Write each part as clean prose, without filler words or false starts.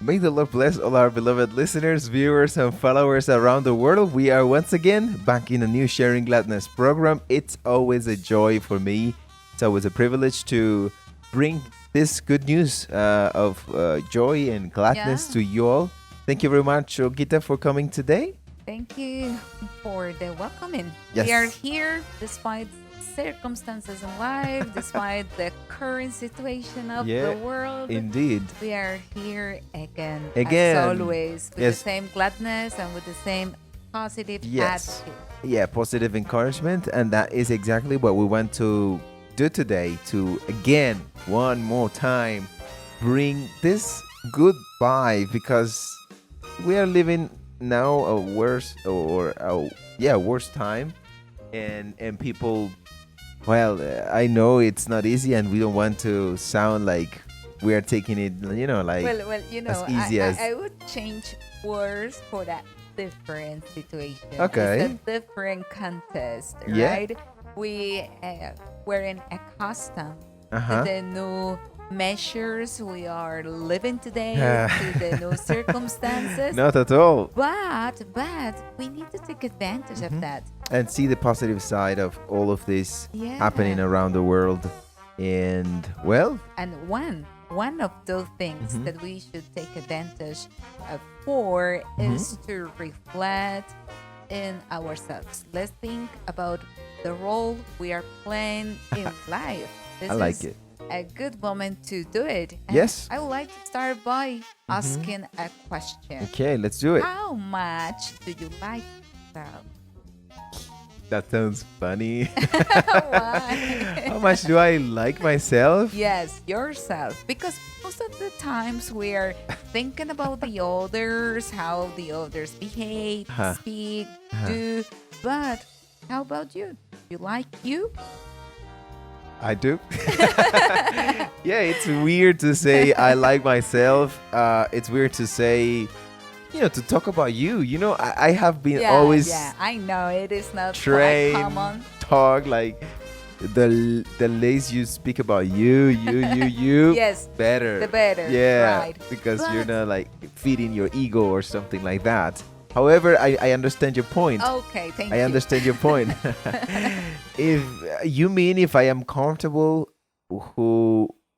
May the Lord bless all our beloved listeners, viewers, and followers around the world. We are once again back in a new Sharing Gladness program. It's always a joy for me. It's always a privilege to bring this good news of joy and gladness Yeah. to you all. Thank you very much, Ogita, for coming today. Thank you for the welcoming. We are Yes. here despite circumstances in life, despite the current situation of Yeah, the world. indeed. We are here again, as Again. always, with the Yes. same gladness and with the same positive Yes. attitude. Yeah, positive encouragement. And that is exactly what we want to do today to, again, one more time, bring this good vibe because we are living now a worse or a, yeah, worse time. And people, well, I know it's not easy and we don't want to sound like we are taking it, like Well, as I, easy I, as. I would change words for that different situation. Okay. It's a different contest, Yeah. right? We weren't accustomed Uh-huh. to the new measures we are living today, to the new circumstances. Not at all. But we need to take advantage Mhm. of that. And see the positive side of all of this Yeah. happening around the world. And well, And one of those things Mhm. that we should take advantage of for is to reflect in ourselves. Let's think about the role we are playing in life. This I like is it. a good moment to do it. And Yes. I would like to start by asking a question. Okay, let's do it. How much do you like yourself? That sounds funny. Why? How much do I like myself? Yes, yourself. Because most of the times we are thinking about the others, how the others behave, Uh-huh. speak, Uh-huh. do. But how about you? You like you? I do. Yeah, it's weird to say I like myself. It's weird to say, to talk about you. I have been always Yeah, I know it is not quite trained, common. talk like the less you speak about you, Yes, better. the better, Yeah, right. because you're But- not like feeding your ego or something like that. However, I understand your point. Okay, thank you. I understand your point. If you mean if I am comfortable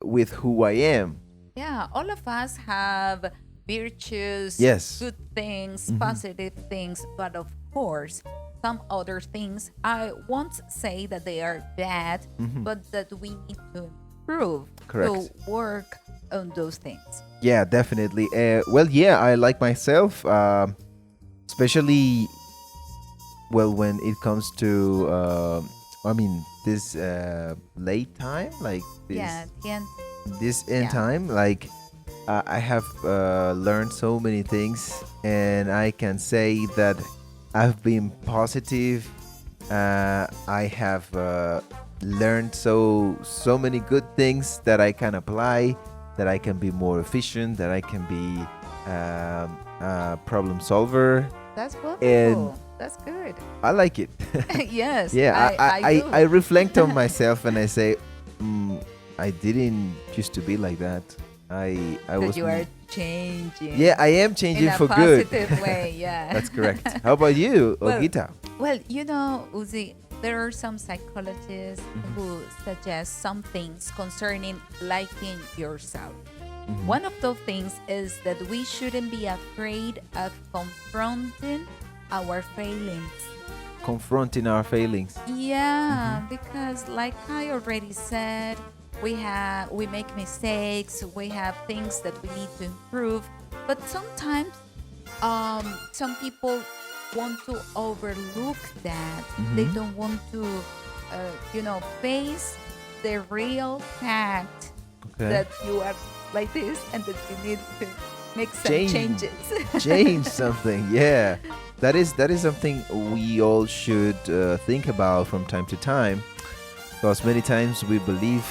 with who I am. Yeah, all of us have virtues, Yes. good things, Mhm. positive things, but of course, some other things, I won't say that they are bad, Mhm. but that we need to improve, Correct. to work on those things. Yeah, definitely. Well, yeah, I like myself, especially when it comes to this late time, like this Yeah, the end. this end Yeah. time, like I have learned so many things, and I can say that I've been positive. I have learned so many good things that I can apply, that I can be more efficient, that I can be a problem solver. That's wonderful. And- That's good. I like it. Yes. Yeah, I do. I reflect on myself and I say, I didn't used to be like that. I that was. you are changing. Yeah, I am changing in a for good. positive way. Yeah. That's correct. How about you, Well, Ogita? Well, Uzi, there are some psychologists who suggest some things concerning liking yourself. Mhm. One of those things is that we shouldn't be afraid of confronting our failings. Confronting our failings. Yeah, because like I already said, we make mistakes, we have things that we need to improve, but sometimes some people want to overlook that. They Mhm. don't want to face the real fact Okay. that you are like this and that you need to make some Change. changes. Change something. Yeah, that is something we all should think about from time to time, because many times we believe,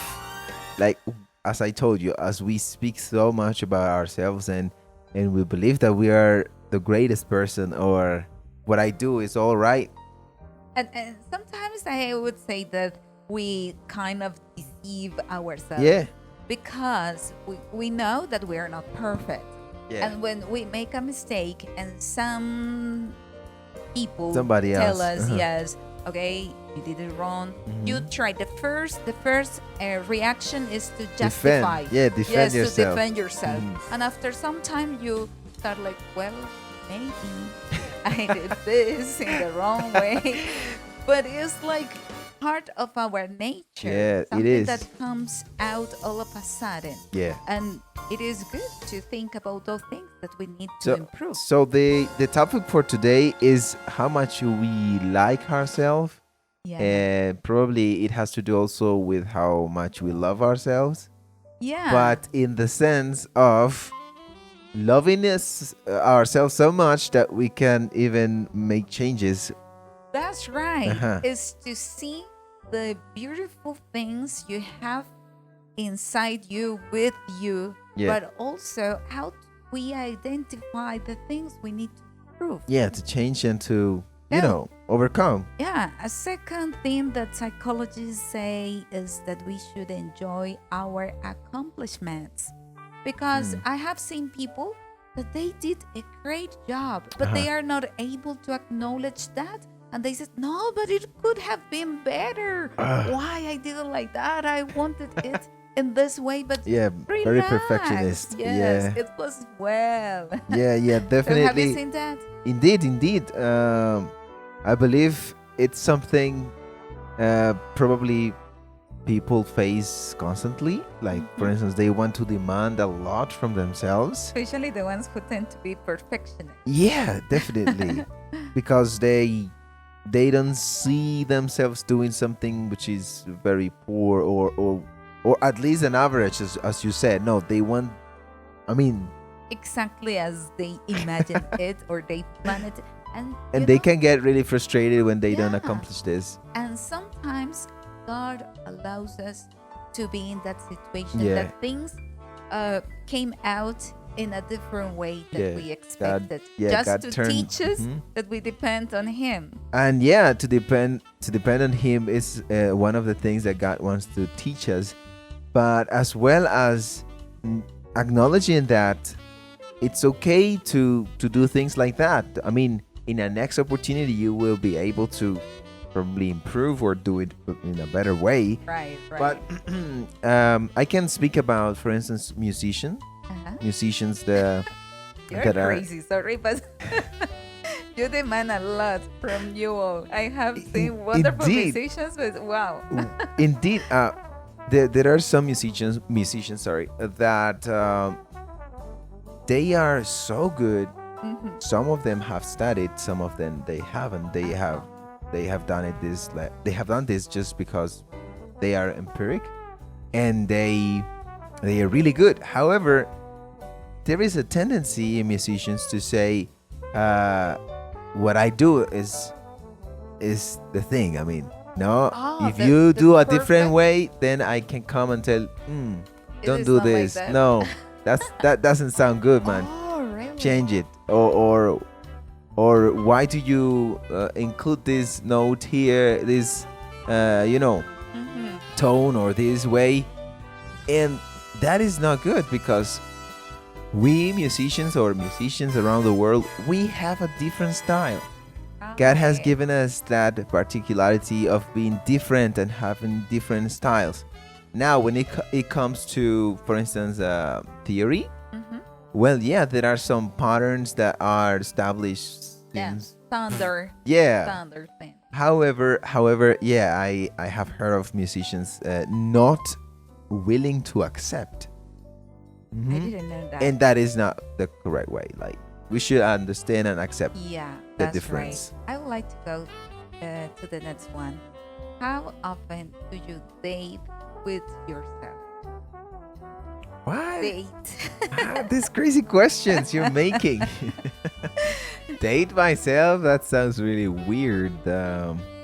like as I told you, as we speak so much about ourselves and we believe that we are the greatest person, or what I do is all right. And sometimes I would say that we kind of deceive ourselves. Yeah. Because we know that we are not perfect. Yeah. And when we make a mistake and some people Somebody tell else. us, Uh-huh. yes, okay, you did it wrong. You Mhm. try the first reaction is to Defend. justify. Yeah, defend Yes, to yourself. defend yourself. Mhm. And after some time, you start like, well, maybe I did this in the wrong way. But it's like part of our nature, Yeah, it something that is. comes out all of a sudden. Yeah. And it is good to think about those things that we need to So, improve. the topic for today is how much we like ourselves, Yeah. and probably it has to do also with how much we love ourselves, Yeah. but in the sense of loving ourselves so much that we can even make changes. That's right. Uh-huh. Is to see the beautiful things you have inside you, with you, Yeah. but also how we identify the things we need to improve. Yeah, to change and to, Yeah. overcome. Yeah, a second thing that psychologists say is that we should enjoy our accomplishments. Because I have seen people that they did a great job, but they are not able to acknowledge that. And they said, no, but it could have been better. Why I did it like that? I wanted it in this way, but Yeah, very relax. perfectionist. Yes, Yeah. it was well. Yeah, yeah, So definitely. have you seen that? Indeed. I believe it's something probably people face constantly. Like, for instance, they want to demand a lot from themselves. Especially the ones who tend to be perfectionists. Yeah, definitely. Because they don't see themselves doing something which is very poor, or at least an average, as you said. No, they want, I mean, Exactly as they imagine it or they plan it. And, and you they know, can get really frustrated when they don't Yeah. accomplish this. And sometimes God allows us to be in that situation, Yeah. that things came out in a different way than Yeah, we expected, yeah, just God to turned- teach us Mhm. that we depend on Him. And yeah, to depend on Him is one of the things that God wants to teach us, but as well as acknowledging that it's okay to do things like that. I mean, in a next opportunity, you will be able to probably improve or do it in a better way. Right, right. But I can speak about, for instance, musicians You're that are crazy, sorry, but you demand a lot from you all. I have seen wonderful indeed. musicians, but wow. Indeed, there are some musicians, sorry, that they are so good. Some of them have studied, some of them they haven't. They have done this just because they are empiric, and they are really good. However, there is a tendency in musicians to say, what I do is the thing. I mean, no, if the- you the do a perfect- different way, then I can come and tell, don't is do not like this. that." No, that doesn't sound good, man. Oh, really? Change it, or why do you include this note here, this tone, or this way? And that is not good, because we musicians around the world, we have a different style. God has Okay. given us that particularity of being different and having different styles. Now, when it comes to, for instance, theory, well, yeah, there are some patterns that are established Yeah, since. standard Yeah. thing. However, yeah, I have heard of musicians not willing to accept. I didn't know that. And that is not the correct way. Like, we should understand and accept. Yeah, the that's difference. right. I would like to go to the next one. How often do you date with yourself? What? Date. These crazy questions you're making. Date myself? That sounds really weird.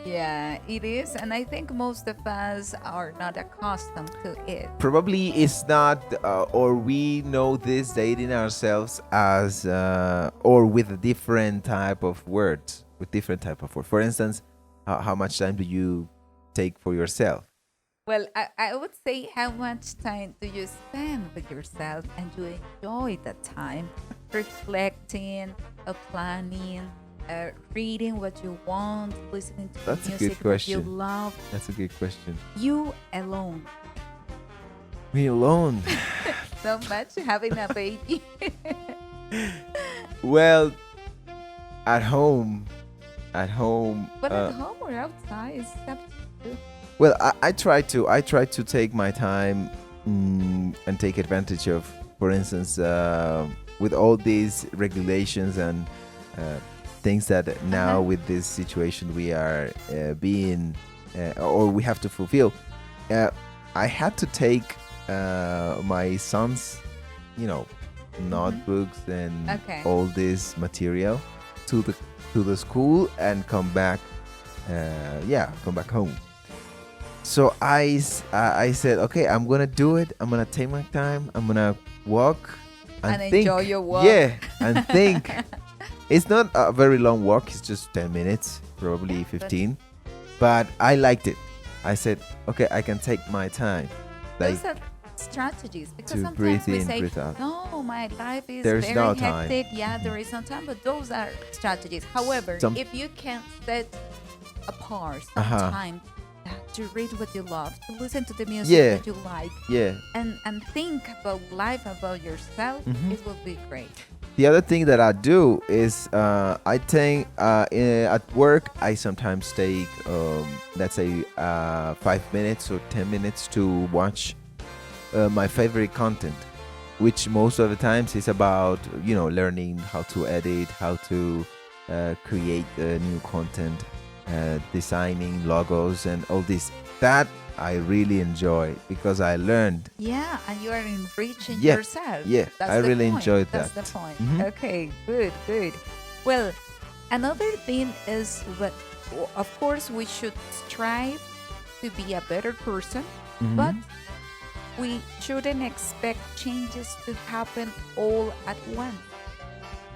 Yeah, it is. And I think most of us are not accustomed to it. Probably it's not, or we know this dating ourselves as, or with a different type of words. For instance, how much time do you take for yourself? Well, I would say, how much time do you spend with yourself and you enjoy that time? reflecting, planning, reading what you want, listening to That's a good music that you question. love. That's a good question. You alone. Me alone. So much having a baby. Well, at home. At home. But at home or outside, it's up to you. Well, I try to take my time and take advantage of, for instance, with all these regulations and things that now Uh-huh. with this situation we are being or we have to fulfill. Uh, I had to take my son's, you know, notebooks and Okay. all this material to the school and come back. Come back home. So I said, okay, I'm gonna do it. I'm gonna take my time. I'm gonna walk and And think. enjoy your walk. Yeah, and think. It's not a very long walk. It's just 10 minutes, probably 15. But I liked it. I said, okay, I can take my time. Like, Those are strategies because to sometimes breathe we in, say, breathe out. no, my life is There's very no time. hectic. Yeah, there is no time, but those are strategies. However, Some- if you can set apart some Uh-huh. time to read what you love, to listen to the music Yeah. that you like, yeah. and think about life, about yourself, Mhm. it will be great. The other thing that I do is I think at work I sometimes take let's say 5 minutes or 10 minutes to watch my favorite content, which most of the times is about learning how to edit, how to create new content, designing logos and all this. That I really enjoy because I learned. Yeah, and you are enriching Yeah, yourself. yeah, That's I the really point. enjoyed That's that. the point. Mhm. Okay, good, good. Well, another thing is what, of course, we should strive to be a better person, Mhm. but we shouldn't expect changes to happen all at once.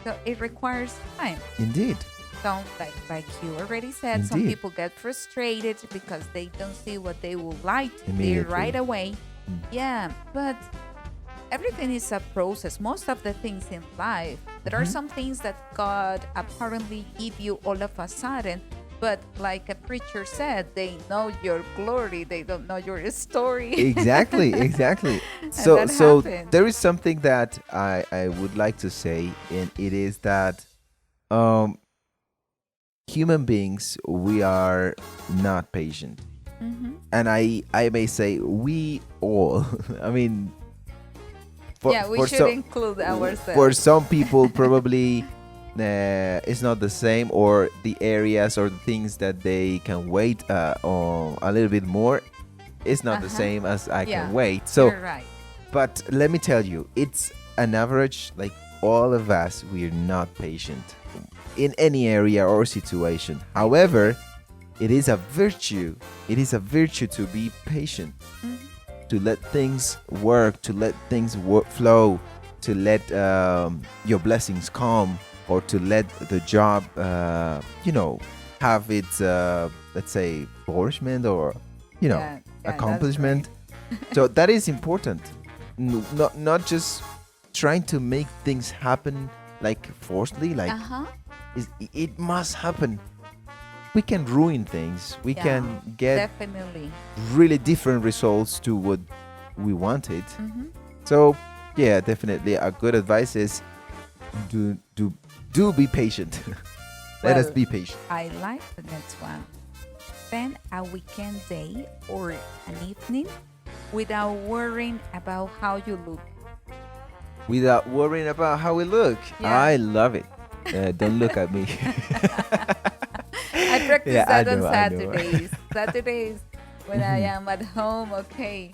So it requires time. Indeed. So, like you already said, some Indeed. people get frustrated because they don't see what they would like to see Immediately. right away. Mm. Yeah, but everything is a process. Most of the things in life, there are Mhm. some things that God apparently give you all of a sudden, but like a preacher said, they know your glory, they don't know your story. Exactly. So that so happens. there is something that I would like to say, and it is that um human beings, we are not patient. Mhm. And I may say we all. I mean, Yeah, we should include for ourselves. some people probably it's not the same, or the areas or the things that they can wait on a little bit more, it's not the Uh-huh. same as I Yeah, can wait. So You're right. but let me tell you, it's an average, like all of us, we're not patient in any area or situation. However, it is a virtue. It is a virtue to be patient, Mhm. to let things work, to let things flow, to let your blessings come, or to let the job, have its, let's say, flourishment, or, Yeah, that's accomplishment. So that is important. Not just trying to make things happen like forcefully, like Uh-huh. it must happen. We can ruin things. We Yeah, can get definitely. really different results to what we wanted. Mhm. So yeah, definitely a good advice is do be patient. Let us Well, be patient. I like the next one. Spend a weekend day or an evening without worrying about how you look. Without worrying about how we look. Yeah. I love it. Don't look at me. I practice Yeah, I that on know, I know. Saturdays. Saturdays when I am at home, okay.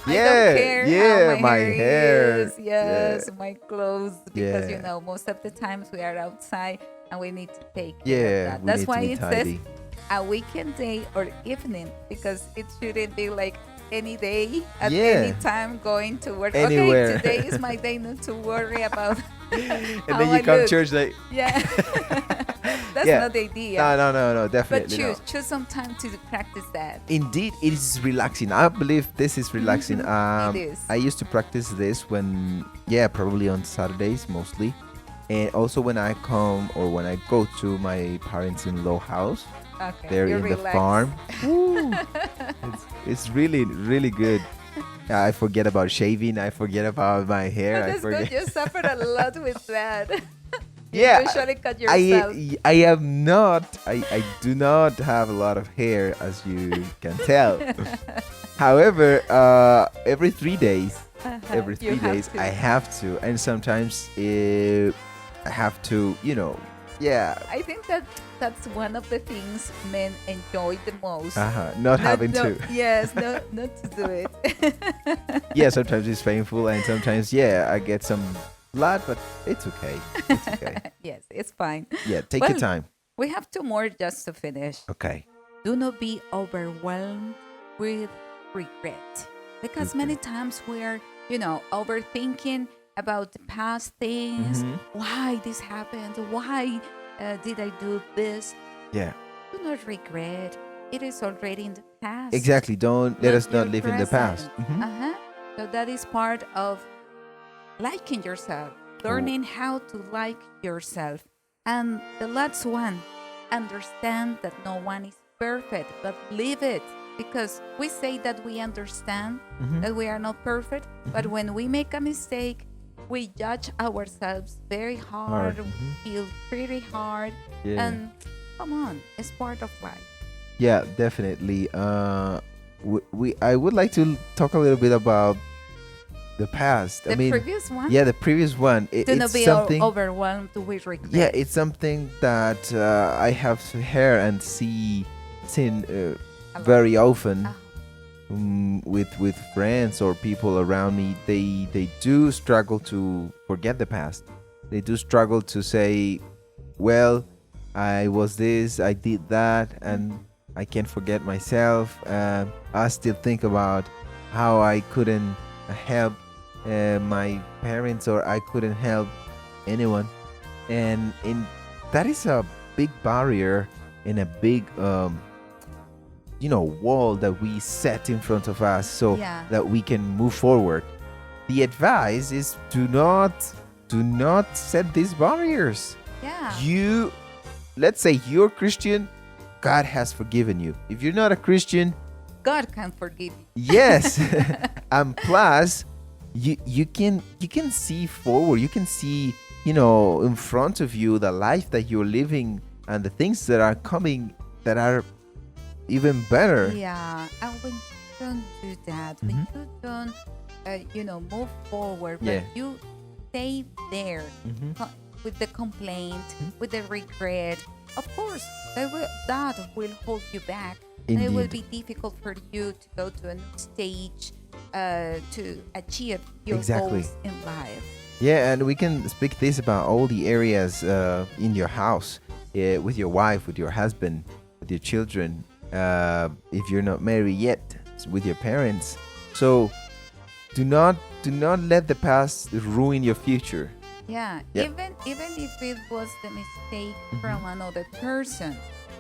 I Yeah, don't care yeah, how my my hair hair, is. Yes, my clothes. Because Yeah. most of the times we are outside and we need to take care of Yeah, that. we That's need to why be it tidy. says a weekend day or evening, because it shouldn't be like any day at any Yeah. time going to work. Anywhere. Okay, today is my day not to worry about And how then you I come look. church like, Yeah. That's Yeah. not the idea. No, But definitely not. choose some time to practice that. Indeed, it is relaxing. I believe this is relaxing. It is. I used to practice this when, yeah, probably on Saturdays mostly, and also when I come or when I go to my parents-in-law house. Okay. There you're in the relaxed. farm. Woo. It's really, really good. I forget about shaving. I forget about my hair. Oh, I that's forget. good. You suffered a lot with that. You Yeah, usually cut yourself. I am not. I do not have a lot of hair, as you can tell. However, every 3 days, every You 3 days, have to. I have to, and sometimes I have to. Yeah. I think that's one of the things men enjoy the most. Not having no, to. Yes, not to do it. Yeah, sometimes it's painful, and sometimes, yeah, I get some blood, but it's okay. It's okay. Yes, it's fine. Yeah, take Well, your time. We have two more just to finish. Okay. Do not be overwhelmed with regret. Because many times we are, overthinking about the past things. Mhm. Why this happened? Why did I do this? Yeah, Do not regret. It is already in the past. exactly. Don't let us not your live in the past. present. Mhm. Uh-huh. So that is part of liking yourself, learning how to like yourself. And the last one, understand that no one is perfect, but live it. Because we say that we understand Mhm. that we are not perfect, but when we make a mistake, we judge ourselves very hard, Hard, feel pretty hard, Yeah. and come on, it's part of life. Yeah, definitely. I would like to talk a little bit about the past. The I mean, previous one, yeah, the previous one. do not It's be something. overwhelmed with regret. Yeah, it's something that I have to hear and seen A lot. very often. Ah. With friends or people around me, they do struggle to forget the past. They do struggle to say, well, I was this, I did that, and I can't forget myself. I still think about how I couldn't help my parents, or I couldn't help anyone, and that is a big barrier and a big wall that we set in front of us so Yeah. that we can move forward. The advice is do not set these barriers. Yeah. Let's say you're Christian, God has forgiven you. If you're not a Christian, God can forgive you. yes. And plus, you can see forward. You can see, in front of you the life that you're living and the things that are coming that are even better. Yeah. And when you don't do that, when you don't, move forward, but Yeah. you stay there with the complaint, with the regret, of course, that will hold you back. And it will be Indeed. difficult for you to go to a new stage to achieve your Exactly. goals in life. Yeah, and we can speak this about all the areas in your house, with your wife, with your husband, with your children. If you're not married yet, with your parents. So do not let the past ruin your future. Yeah, Yeah. even if it was the mistake from another person,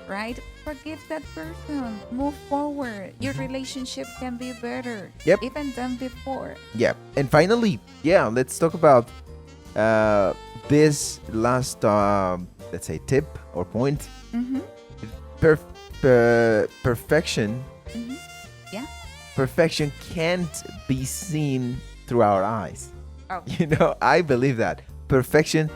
right? Forgive that person. Move forward. Your relationship can be better. Yep. Even than before. Yeah, and finally, let's talk about this last, let's say, tip or point. Mm-hmm. Perfection. Mm-hmm. Yeah. Perfection can't be seen through our eyes. Oh. I believe that perfection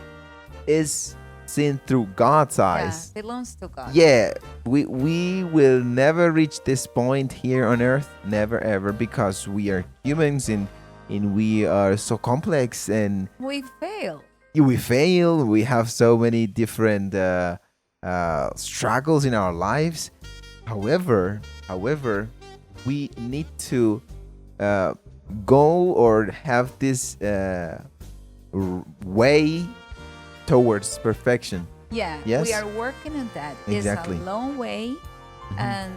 is seen through God's eyes. Yeah, belongs to God. Yeah, we will never reach this point here on earth, never ever, because we are humans and we are so complex, and We fail. we fail. We have so many different struggles in our lives. However, we need to go or have this way towards perfection. Yeah. Yes? We are working on that. Exactly. It's a long way, and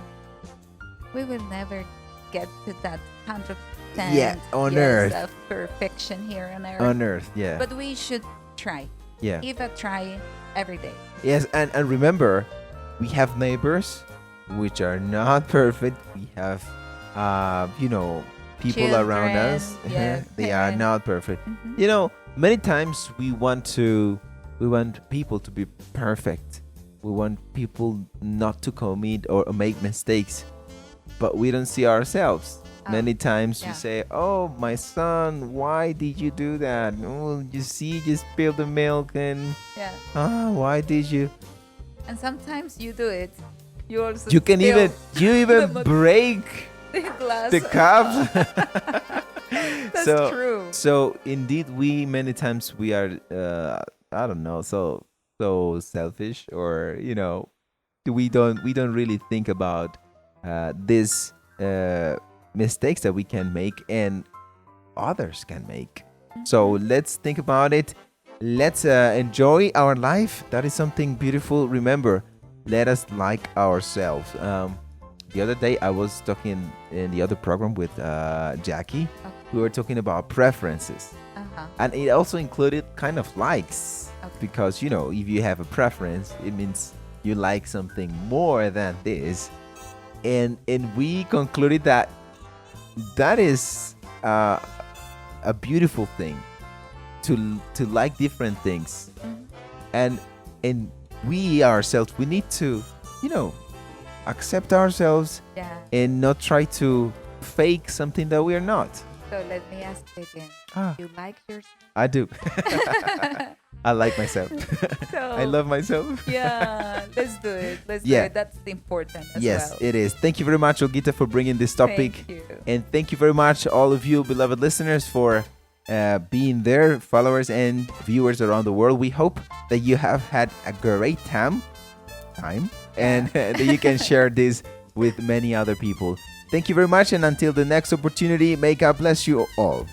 we will never get to that 100% Yeah, on earth. of perfection here on earth. On earth, yeah. But we should try. Yeah. Give a try every day. Yes, and remember, we have neighbors which are not perfect. We have, people around us. Children, yeah, They are parents. not perfect. Mhm. Many times we want people to be perfect. We want people not to commit or make mistakes, but we don't see ourselves. Oh, Many times we yeah. say, "Oh, my son, why did you do that? Oh, you see, you spilled the milk, and Yeah. why did you?" And sometimes you do it. You also You can spill you even the break the glass. the cup. That's so true. so indeed, we many times we are I don't know, so selfish, or we don't really think about these mistakes that we can make and others can make. So let's think about it. Let's enjoy our life. That is something beautiful. Remember, let us like ourselves. The other day, I was talking in the other program with Jackie. Okay. We were talking about preferences, Uh-huh. and it also included kind of likes. Okay. Because if you have a preference, it means you like something more than this. And we concluded that is a beautiful thing, to like different things. Mhm. And we ourselves, we need to accept ourselves Yeah. and not try to fake something that we are not. So let me ask you again. Ah. You like yourself? I do. I like myself. So, I love myself. Yeah, let's do it. Let's do Yeah. it. That's important as Yes, well. it is. Thank you very much, Olgita, for bringing this topic. Thank you. And thank you very much, all of you beloved listeners, for being there, followers and viewers around the world. We hope that you have had a great time, and that you can share this with many other people. Thank you very much, and until the next opportunity, may God bless you all.